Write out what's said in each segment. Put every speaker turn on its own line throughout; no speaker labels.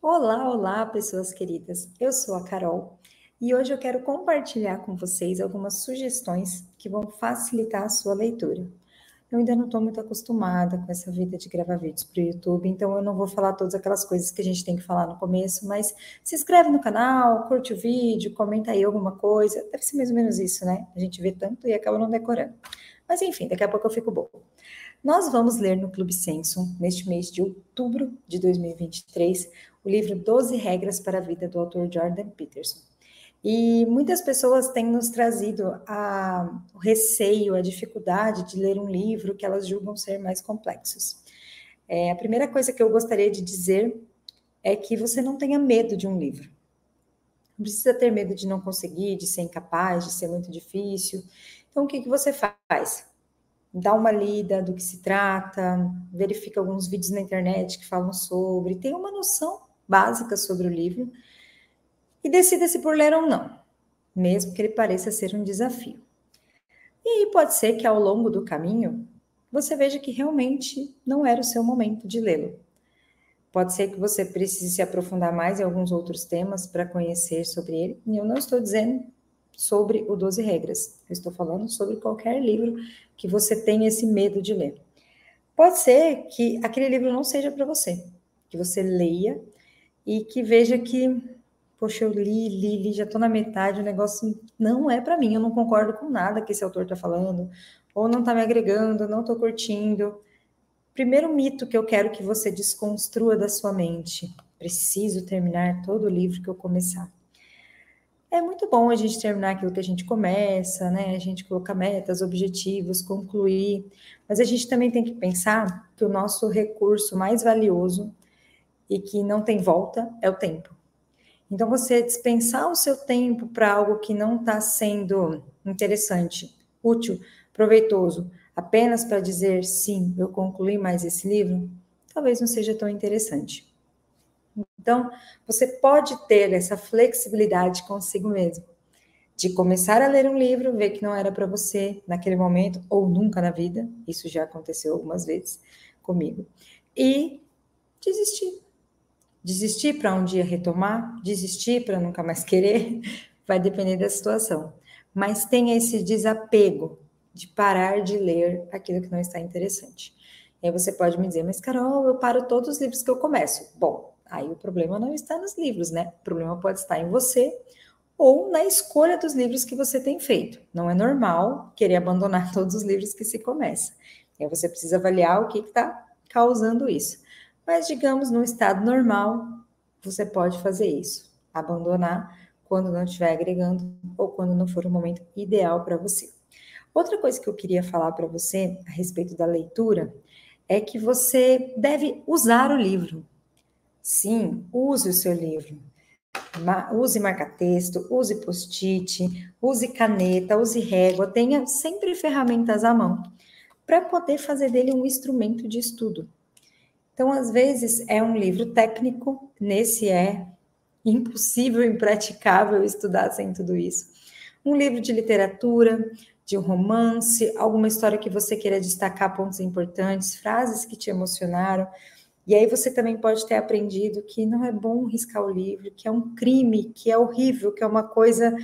Olá, olá, pessoas queridas. Eu sou a Carol e hoje eu quero compartilhar com vocês algumas sugestões que vão facilitar a sua leitura. Eu ainda não estou muito acostumada com essa vida de gravar vídeos para o YouTube, então eu não vou falar todas aquelas coisas que a gente tem que falar no começo, mas se inscreve no canal, curte o vídeo, comenta aí alguma coisa. Deve ser mais ou menos isso, né? A gente vê tanto e acaba não decorando. Mas enfim, daqui a pouco eu fico boa. Nós vamos ler no Clube Sensum, neste mês de outubro de 2023, o livro 12 Regras para a Vida do autor Jordan Peterson. E muitas pessoas têm nos trazido o receio, a dificuldade de ler um livro que elas julgam ser mais complexos. A primeira coisa que eu gostaria de dizer é que você não tenha medo de um livro. Não precisa ter medo de não conseguir, de ser incapaz, de ser muito difícil. Então, o que você faz? Dá uma lida do que se trata, verifica alguns vídeos na internet que falam sobre, tem uma noção básica sobre o livro e decida se por ler ou não, mesmo que ele pareça ser um desafio. E aí pode ser que ao longo do caminho você veja que realmente não era o seu momento de lê-lo. Pode ser que você precise se aprofundar mais em alguns outros temas para conhecer sobre ele. E eu não estou dizendo sobre o 12 Regras. Eu estou falando sobre qualquer livro que você tenha esse medo de ler. Pode ser que aquele livro não seja para você, que você leia e que veja que, poxa, eu li, já estou na metade, o negócio não é para mim, eu não concordo com nada que esse autor está falando, ou não está me agregando, não estou curtindo. Primeiro mito que eu quero que você desconstrua da sua mente: preciso terminar todo o livro que eu começar. É muito bom a gente terminar aquilo que a gente começa, né? A gente colocar metas, objetivos, concluir, mas a gente também tem que pensar que o nosso recurso mais valioso e que não tem volta é o tempo. Então, você dispensar o seu tempo para algo que não está sendo interessante, útil, proveitoso, apenas para dizer sim, eu concluí mais esse livro, talvez não seja tão interessante. Então, você pode ter essa flexibilidade consigo mesmo, de começar a ler um livro, ver que não era para você naquele momento, ou nunca na vida, isso já aconteceu algumas vezes comigo, e desistir. Desistir para um dia retomar, desistir para nunca mais querer, vai depender da situação. Mas tenha esse desapego de parar de ler aquilo que não está interessante. E aí você pode me dizer, mas Carol, eu paro todos os livros que eu começo. Bom, aí o problema não está nos livros, né? O problema pode estar em você ou na escolha dos livros que você tem feito. Não é normal querer abandonar todos os livros que se começa. E aí você precisa avaliar o que está causando isso. Mas, digamos, no estado normal, você pode fazer isso. Abandonar quando não estiver agregando ou quando não for o momento ideal para você. Outra coisa que eu queria falar para você a respeito da leitura é que você deve usar o livro. Sim, use o seu livro. Use marca-texto, use post-it, use caneta, use régua, tenha sempre ferramentas à mão para poder fazer dele um instrumento de estudo. Então, às vezes, é um livro técnico, nesse é impossível, impraticável estudar sem tudo isso. Um livro de literatura, de um romance, alguma história que você queira destacar pontos importantes, frases que te emocionaram. E aí você também pode ter aprendido que não é bom riscar o livro, que é um crime, que é horrível, que é uma coisa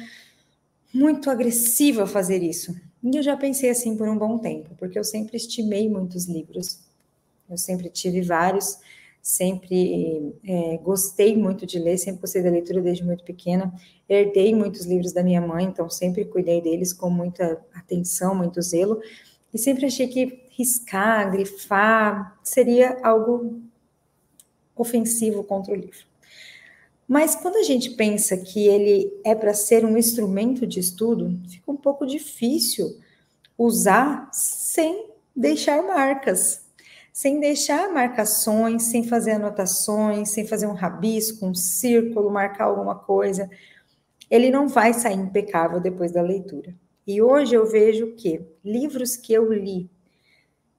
muito agressiva fazer isso. E eu já pensei assim por um bom tempo, porque eu sempre estimei muitos livros. Eu sempre tive vários, sempre gostei muito de ler, sempre gostei da leitura desde muito pequena. Herdei muitos livros da minha mãe, então sempre cuidei deles com muita atenção, muito zelo. E sempre achei que riscar, grifar, seria algo ofensivo contra o livro. Mas quando a gente pensa que ele é para ser um instrumento de estudo, fica um pouco difícil usar sem deixar marcas, sem deixar marcações, sem fazer anotações, sem fazer um rabisco, um círculo, marcar alguma coisa. Ele não vai sair impecável depois da leitura. E hoje eu vejo que livros que eu li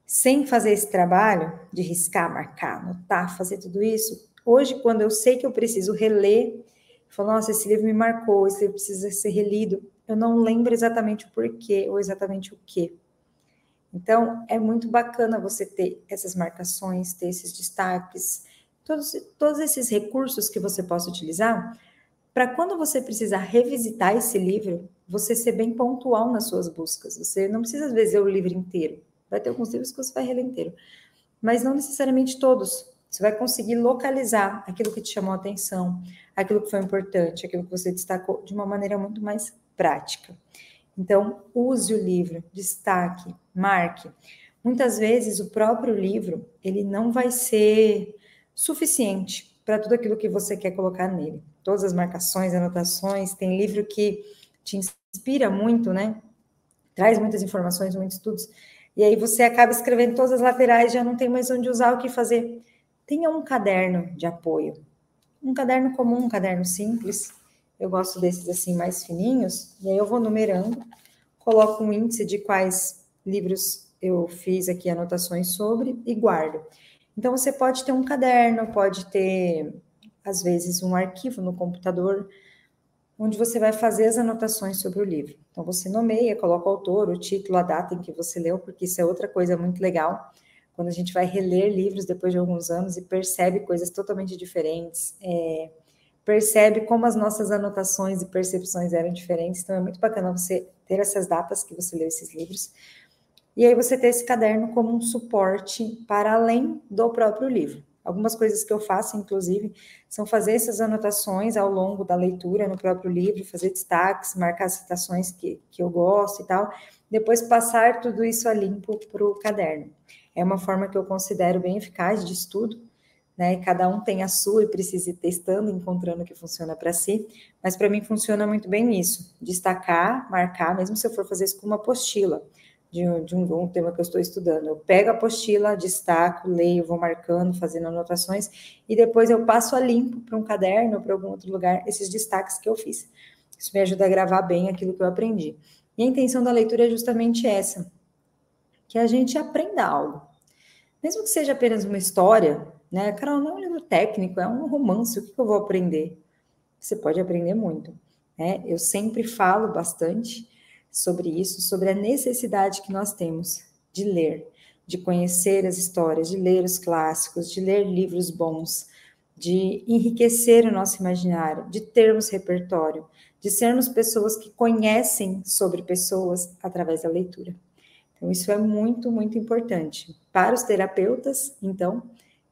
sem fazer esse trabalho de riscar, marcar, anotar, fazer tudo isso, hoje, quando eu sei que eu preciso reler, falo, nossa, esse livro me marcou, esse livro precisa ser relido, eu não lembro exatamente o porquê ou exatamente o quê. Então, é muito bacana você ter essas marcações, ter esses destaques, Todos esses recursos que você possa utilizar para quando você precisar revisitar esse livro, você ser bem pontual nas suas buscas. Você não precisa, às vezes, ler o livro inteiro. Vai ter alguns livros que você vai reler inteiro, mas não necessariamente todos. Você vai conseguir localizar aquilo que te chamou a atenção, aquilo que foi importante, aquilo que você destacou de uma maneira muito mais prática. Então, use o livro, destaque, marque. Muitas vezes, o próprio livro, ele não vai ser suficiente para tudo aquilo que você quer colocar nele. Todas as marcações, anotações, tem livro que te inspira muito, né? Traz muitas informações, muitos estudos, e aí você acaba escrevendo todas as laterais, já não tem mais onde usar, o que fazer. Tenha um caderno de apoio. Um caderno comum, um caderno simples. Eu gosto desses assim, mais fininhos, e aí eu vou numerando, coloco um índice de quais livros eu fiz aqui anotações sobre e guardo. Então, você pode ter um caderno, pode ter, às vezes, um arquivo no computador, onde você vai fazer as anotações sobre o livro. Então, você nomeia, coloca o autor, o título, a data em que você leu, porque isso é outra coisa muito legal, quando a gente vai reler livros depois de alguns anos e percebe coisas totalmente diferentes, percebe como as nossas anotações e percepções eram diferentes, então é muito bacana você ter essas datas que você leu esses livros, e aí você ter esse caderno como um suporte para além do próprio livro. Algumas coisas que eu faço, inclusive, são fazer essas anotações ao longo da leitura no próprio livro, fazer destaques, marcar citações que eu gosto e tal, depois passar tudo isso a limpo para o caderno. É uma forma que eu considero bem eficaz de estudo, né? Cada um tem a sua e precisa ir testando, encontrando o que funciona para si, mas para mim funciona muito bem isso, destacar, marcar, mesmo se eu for fazer isso com uma apostila, de um tema que eu estou estudando. Eu pego a apostila, destaco, leio, vou marcando, fazendo anotações, e depois eu passo a limpo para um caderno ou para algum outro lugar esses destaques que eu fiz. Isso me ajuda a gravar bem aquilo que eu aprendi. E a intenção da leitura é justamente essa, que a gente aprenda algo. Mesmo que seja apenas uma história, né? Carol, não é um livro técnico, é um romance, o que eu vou aprender? Você pode aprender muito, né? Eu sempre falo bastante sobre isso, sobre a necessidade que nós temos de ler, de conhecer as histórias, de ler os clássicos, de ler livros bons, de enriquecer o nosso imaginário, de termos repertório, de sermos pessoas que conhecem sobre pessoas através da leitura. Então, isso é muito, muito importante. Para os terapeutas, então,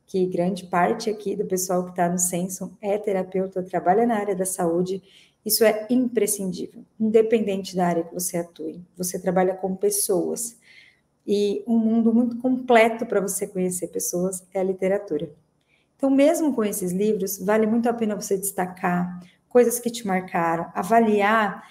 que grande parte aqui do pessoal que está no Censo é terapeuta, trabalha na área da saúde, isso é imprescindível, independente da área que você atue. Você trabalha com pessoas, e um mundo muito completo para você conhecer pessoas é a literatura. Então, mesmo com esses livros, vale muito a pena você destacar coisas que te marcaram, avaliar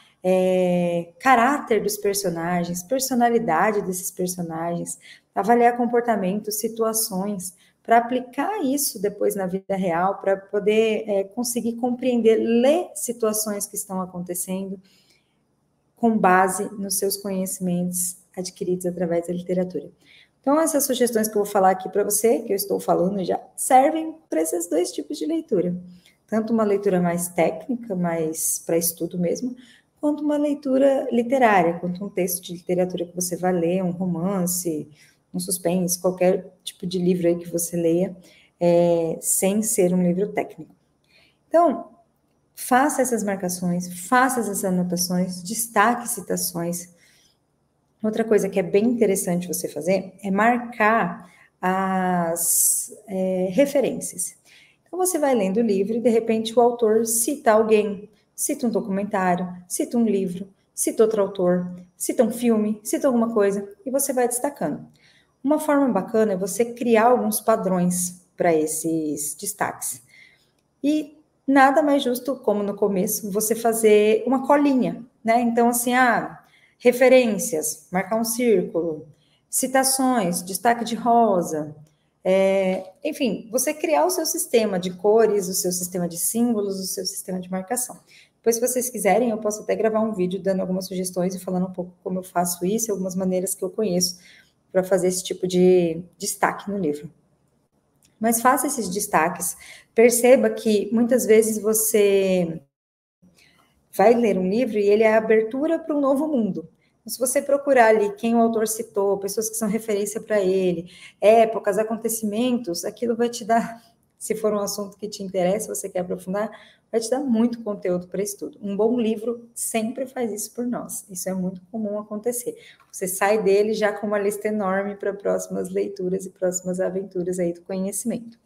caráter dos personagens, personalidade desses personagens, avaliar comportamentos, situações, para aplicar isso depois na vida real, para poder conseguir compreender, ler situações que estão acontecendo com base nos seus conhecimentos adquiridos através da literatura. Então, essas sugestões que eu vou falar aqui para você, que eu estou falando já, servem para esses dois tipos de leitura. Tanto uma leitura mais técnica, mais para estudo mesmo, quanto uma leitura literária, quanto um texto de literatura que você vai ler, um romance, um suspense, qualquer tipo de livro aí que você leia, sem ser um livro técnico. Então, faça essas marcações, faça essas anotações, destaque citações. Outra coisa que é bem interessante você fazer é marcar as referências. Então, você vai lendo o livro e, de repente, o autor cita alguém, cita um documentário, cita um livro, cita outro autor, cita um filme, cita alguma coisa, e você vai destacando. Uma forma bacana é você criar alguns padrões para esses destaques. E nada mais justo, como no começo, você fazer uma colinha, né? Então, assim, referências, marcar um círculo, citações, destaque de rosa, enfim, você criar o seu sistema de cores, o seu sistema de símbolos, o seu sistema de marcação. Depois, se vocês quiserem, eu posso até gravar um vídeo dando algumas sugestões e falando um pouco como eu faço isso, algumas maneiras que eu conheço para fazer esse tipo de destaque no livro. Mas faça esses destaques. Perceba que muitas vezes você vai ler um livro e ele é a abertura para um novo mundo. Se você procurar ali quem o autor citou, pessoas que são referência para ele, épocas, acontecimentos, aquilo vai te dar Se for um assunto que te interessa, você quer aprofundar, vai te dar muito conteúdo para estudo. Um bom livro sempre faz isso por nós. Isso é muito comum acontecer. Você sai dele já com uma lista enorme para próximas leituras e próximas aventuras aí do conhecimento.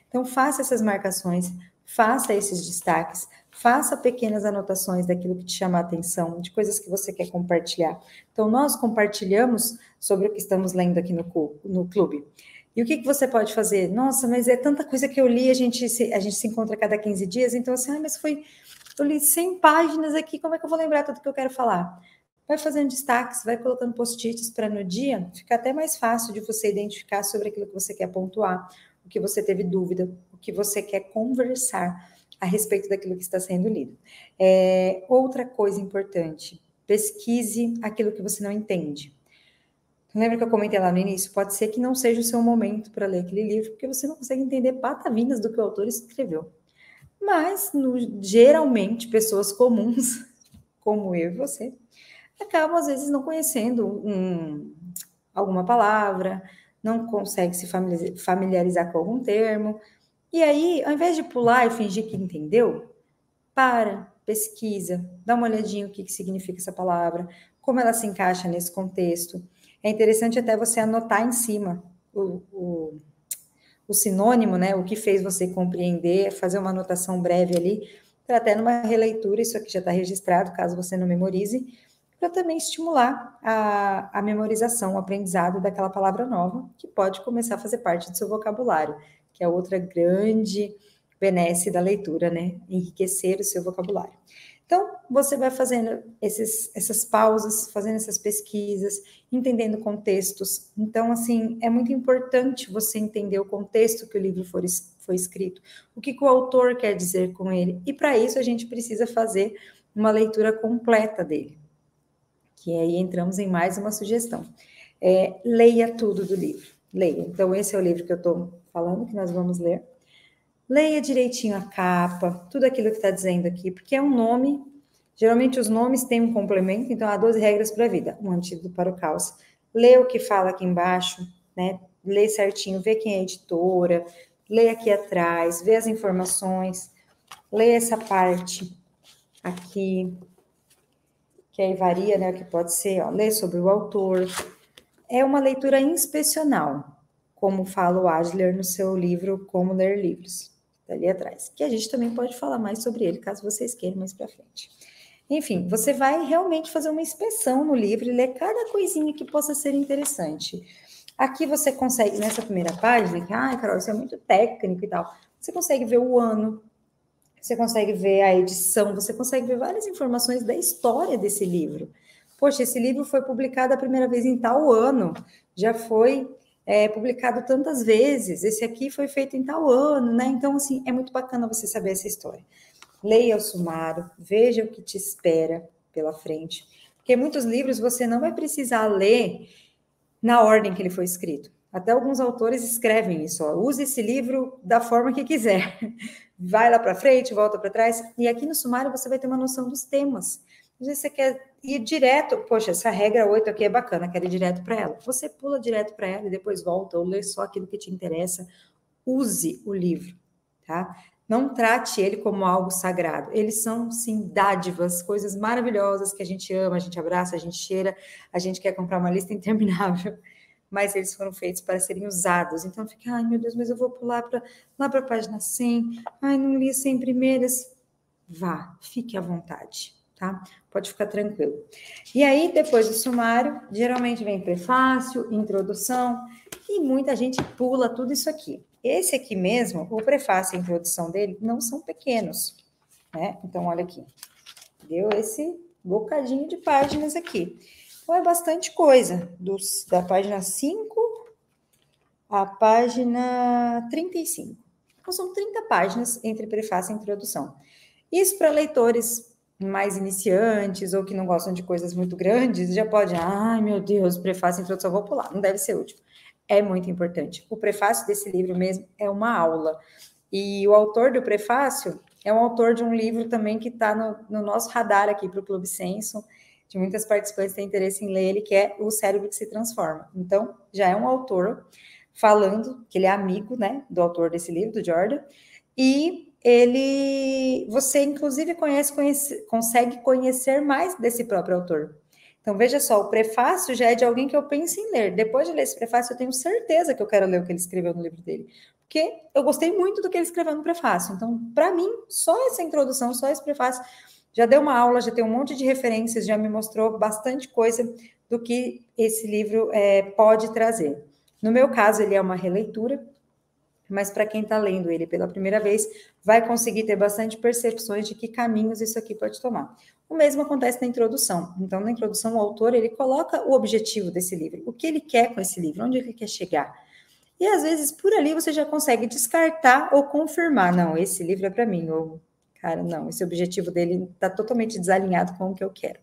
Então, faça essas marcações, faça esses destaques, faça pequenas anotações daquilo que te chama a atenção, de coisas que você quer compartilhar. Então, nós compartilhamos sobre o que estamos lendo aqui no clube. E o que você pode fazer? Nossa, mas é tanta coisa que eu li, a gente se encontra a cada 15 dias, então assim, mas eu li 100 páginas aqui, como é que eu vou lembrar tudo que eu quero falar? Vai fazendo destaques, vai colocando post-its para no dia, fica até mais fácil de você identificar sobre aquilo que você quer pontuar, o que você teve dúvida, o que você quer conversar a respeito daquilo que está sendo lido. Outra coisa importante, pesquise aquilo que você não entende. Lembra que eu comentei lá no início? Pode ser que não seja o seu momento para ler aquele livro, porque você não consegue entender patavinas do que o autor escreveu. Mas, geralmente, pessoas comuns, como eu e você, acabam, às vezes, não conhecendo alguma palavra, não consegue se familiarizar com algum termo. E aí, ao invés de pular e fingir que entendeu, pesquisa, dá uma olhadinha o que significa essa palavra, como ela se encaixa nesse contexto. É interessante até você anotar em cima o sinônimo, né? O que fez você compreender, fazer uma anotação breve ali, para até numa releitura, isso aqui já está registrado, caso você não memorize, para também estimular a memorização, o aprendizado daquela palavra nova, que pode começar a fazer parte do seu vocabulário, que é outra grande benesse da leitura, né? Enriquecer o seu vocabulário. Então, você vai fazendo essas pausas, fazendo essas pesquisas, entendendo contextos. Então, assim, é muito importante você entender o contexto que o livro foi escrito, o que o autor quer dizer com ele. E, para isso, a gente precisa fazer uma leitura completa dele. Que aí entramos em mais uma sugestão. Leia tudo do livro. Leia. Então, esse é o livro que eu estou falando, que nós vamos ler. Leia direitinho a capa, tudo aquilo que está dizendo aqui, porque é um nome, geralmente os nomes têm um complemento, então há 12 regras para a vida, um antídoto para o caos. Lê o que fala aqui embaixo, né? Lê certinho, vê quem é a editora, lê aqui atrás, vê as informações, lê essa parte aqui, que aí varia, né? O que pode ser, ó, lê sobre o autor. É uma leitura inspecional, como fala o Adler no seu livro Como Ler Livros. Ali atrás, que a gente também pode falar mais sobre ele, caso vocês queiram mais para frente. Enfim, você vai realmente fazer uma inspeção no livro e ler cada coisinha que possa ser interessante. Aqui você consegue, nessa primeira página, que, Carol, isso é muito técnico e tal, você consegue ver o ano, você consegue ver a edição, você consegue ver várias informações da história desse livro. Poxa, esse livro foi publicado a primeira vez em tal ano, já foi publicado tantas vezes, esse aqui foi feito em tal ano, né? Então, assim, é muito bacana você saber essa história. Leia o sumário, veja o que te espera pela frente, porque muitos livros você não vai precisar ler na ordem que ele foi escrito. Até alguns autores escrevem isso, ó, use esse livro da forma que quiser. Vai lá para frente, volta para trás, e aqui no sumário você vai ter uma noção dos temas. Às vezes você quer ir direto, poxa, essa regra 8 aqui é bacana, quero ir direto para ela. Você pula direto para ela e depois volta, ou lê só aquilo que te interessa. Use o livro, tá? Não trate ele como algo sagrado. Eles são, sim, dádivas, coisas maravilhosas que a gente ama, a gente abraça, a gente cheira, a gente quer comprar uma lista interminável, mas eles foram feitos para serem usados. Então fica, ai meu Deus, mas eu vou pular lá para a página 100, ai, não li 100 primeiras. Vá, fique à vontade, tá? Pode ficar tranquilo. E aí, depois do sumário, geralmente vem prefácio, introdução, e muita gente pula tudo isso aqui. Esse aqui mesmo, o prefácio e a introdução dele, não são pequenos, né? Então, olha aqui. Deu esse bocadinho de páginas aqui. Então, é bastante coisa, da página 5 à página 35. Então, são 30 páginas entre prefácio e introdução. Isso para leitores mais iniciantes ou que não gostam de coisas muito grandes, já pode, ai meu Deus, prefácio e introdução, vou pular, não deve ser útil. É muito importante. O prefácio desse livro mesmo é uma aula. E o autor do prefácio é um autor de um livro também que está no nosso radar aqui para o Clube Senso, de muitas participantes têm interesse em ler ele, que é O Cérebro que se Transforma. Então, já é um autor falando que ele é amigo, né, do autor desse livro, do Jordan, e você inclusive consegue conhecer mais desse próprio autor. Então, veja só, o prefácio já é de alguém que eu penso em ler. Depois de ler esse prefácio, eu tenho certeza que eu quero ler o que ele escreveu no livro dele. Porque eu gostei muito do que ele escreveu no prefácio. Então, para mim, só essa introdução, só esse prefácio, já deu uma aula, já tem um monte de referências, já me mostrou bastante coisa do que esse livro pode trazer. No meu caso, ele é uma releitura, mas para quem está lendo ele pela primeira vez, vai conseguir ter bastante percepções de que caminhos isso aqui pode tomar. O mesmo acontece na introdução. Então, na introdução, o autor, ele coloca o objetivo desse livro, o que ele quer com esse livro, onde ele quer chegar. E, às vezes, por ali, você já consegue descartar ou confirmar, não, esse livro é para mim, ou, cara, não, esse objetivo dele está totalmente desalinhado com o que eu quero.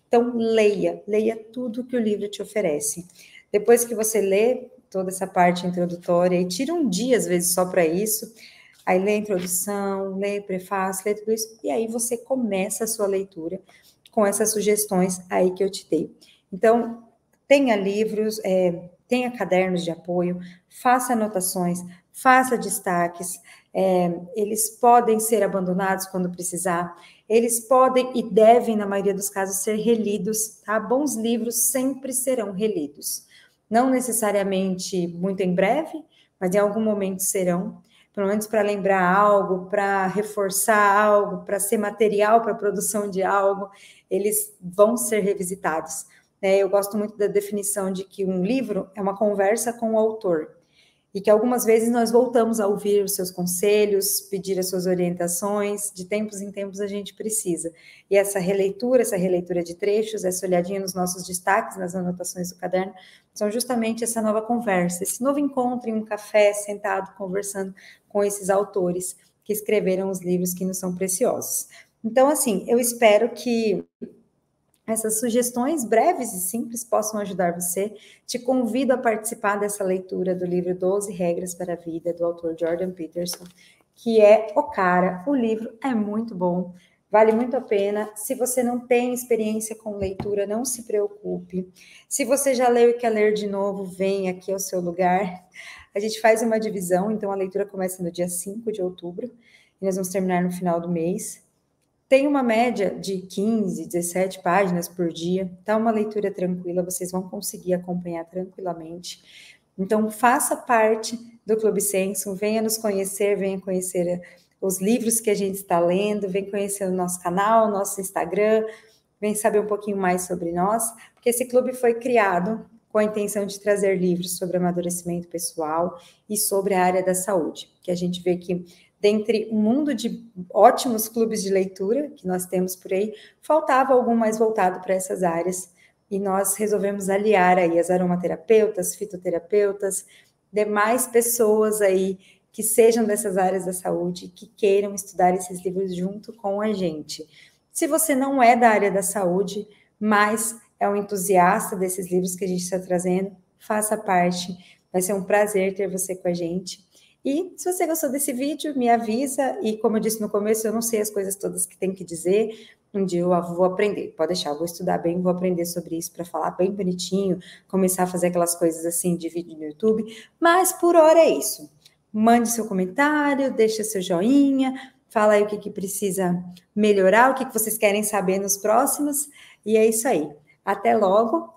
Então, leia tudo que o livro te oferece. Depois que você lê toda essa parte introdutória, e tira um dia, às vezes, só para isso, aí lê a introdução, lê prefácio, lê tudo isso, e aí você começa a sua leitura com essas sugestões aí que eu te dei. Então, tenha livros, tenha cadernos de apoio, faça anotações, faça destaques, eles podem ser abandonados quando precisar, eles podem e devem, na maioria dos casos, ser relidos, tá? Bons livros sempre serão relidos. Não necessariamente muito em breve, mas em algum momento serão, pelo menos para lembrar algo, para reforçar algo, para ser material para a produção de algo, eles vão ser revisitados. Eu gosto muito da definição de que um livro é uma conversa com o autor, e que algumas vezes nós voltamos a ouvir os seus conselhos, pedir as suas orientações, de tempos em tempos a gente precisa. E essa releitura de trechos, essa olhadinha nos nossos destaques, nas anotações do caderno, são justamente essa nova conversa, esse novo encontro em um café, sentado, conversando com esses autores que escreveram os livros que nos são preciosos. Então, assim, eu espero que essas sugestões breves e simples possam ajudar você. Te convido a participar dessa leitura do livro 12 Regras para a Vida, do autor Jordan Peterson, que é o cara. O livro é muito bom, vale muito a pena. Se você não tem experiência com leitura, não se preocupe. Se você já leu e quer ler de novo, vem aqui ao seu lugar. A gente faz uma divisão, então a leitura começa no dia 5 de outubro e nós vamos terminar no final do mês. Tem uma média de 15, 17 páginas por dia, tá uma leitura tranquila, vocês vão conseguir acompanhar tranquilamente. Então, faça parte do Clube Senso, venha nos conhecer, venha conhecer os livros que a gente está lendo, venha conhecer o nosso canal, nosso Instagram, venha saber um pouquinho mais sobre nós, porque esse clube foi criado com a intenção de trazer livros sobre amadurecimento pessoal e sobre a área da saúde, que a gente vê que dentre um mundo de ótimos clubes de leitura que nós temos por aí, faltava algum mais voltado para essas áreas, e nós resolvemos aliar aí as aromaterapeutas, fitoterapeutas, demais pessoas aí que sejam dessas áreas da saúde, que queiram estudar esses livros junto com a gente. Se você não é da área da saúde, mas é um entusiasta desses livros que a gente está trazendo, faça parte, vai ser um prazer ter você com a gente. E se você gostou desse vídeo, me avisa, e como eu disse no começo, eu não sei as coisas todas que tem que dizer, um dia eu vou aprender, pode deixar, eu vou estudar bem, vou aprender sobre isso para falar bem bonitinho, começar a fazer aquelas coisas assim de vídeo no YouTube, mas por hora é isso. Mande seu comentário, deixa seu joinha, fala aí o que precisa melhorar, o que vocês querem saber nos próximos, e é isso aí. Até logo!